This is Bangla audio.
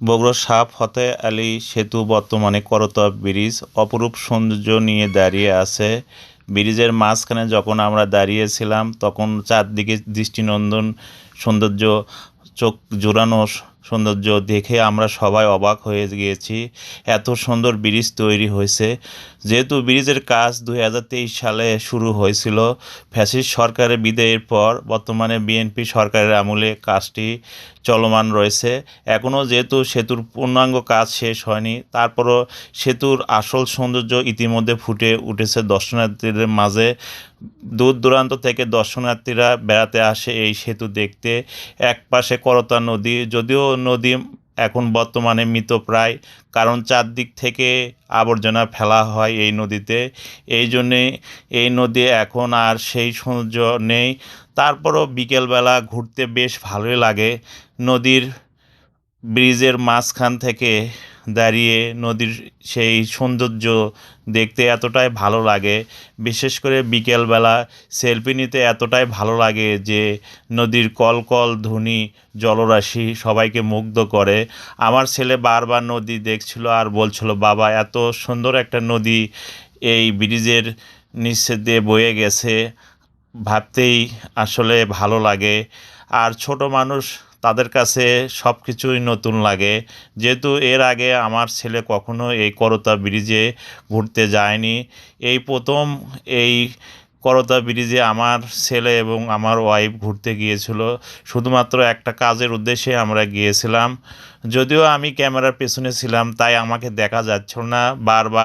বগুড়া শাহ ফতেহ আলী সেতু বর্তমানে করতোয়া ব্রিজ অপরূপ সৌন্দর্য নিয়ে দাঁড়িয়ে আছে। ব্রিজের মাঝখানে যখন আমরা দাঁড়িয়েছিলাম তখন চারদিকে দৃষ্টিনন্দন সৌন্দর্য, চোখ জুড়ানো সৌন্দর্য দেখে আমরা সবাই অবাক হয়ে গিয়েছি। এত সুন্দর ব্রিজ তৈরি হয়েছে। যেহেতু ব্রিজের কাজ 2023 সালে শুরু হয়েছিল, ফ্যাসিস্ট সরকারের বিদায়ের পর বর্তমানে বিএনপি সরকারের আমলে কাজটি চলমান রয়েছে। এখনও যেহেতু সেতুর পূর্ণাঙ্গ কাজ শেষ হয়নি, তারপরও সেতুর আসল সৌন্দর্য ইতিমধ্যে ফুটে উঠেছে দর্শনার্থীদের মাঝে। দূর দূরান্ত থেকে দর্শনার্থীরা বেড়াতে আসে এই সেতু দেখতে। একপাশে করতা নদী, যদিও নদী এখন বর্তমানে মৃতপ্রায়, কারণ চারদিক থেকে আবর্জনা ফেলা হয় এই নদীতে। এই জন্যে এই নদী এখন আর সেই সৌন্দর্য নেই। তারপরও বিকেলবেলা ঘুরতে বেশ ভালোই লাগে। নদীর ব্রিজের মাঝখান থেকে দাঁড়িয়ে নদীর সেই সৌন্দর্য দেখতে এতটাই ভালো লাগে। বিশেষ করে বিকেলবেলা সেলফি নিতে এতটাই ভালো লাগে যে নদীর কলকল ধ্বনি, জলরাশি সবাইকে মুগ্ধ করে। আমার ছেলে বারবার নদী দেখছিল আর বলছিল, বাবা এত সুন্দর একটা নদী এই ব্রিজের নিচে দিয়ে বয়ে গেছে, ভাবতেই আসলে ভালো লাগে। আর ছোট মানুষ, তাদের কাছে সব কিছুই নতুন লাগে। যেহেতু এর আগে আমার ছেলে কখনো এই করতা ব্রিজে ঘুরতে যায়নি, এই প্রথম এই করতা ব্রিজে আমার ছেলে এবং আমার ওয়াইফ ঘুরতে গিয়েছিল। শুধুমাত্র একটা কাজের উদ্দেশ্যে আমরা গিয়েছিলাম। যদিও আমি ক্যামেরার পেছনে ছিলাম, তাই আমাকে দেখা যাচ্ছিল না। বারবার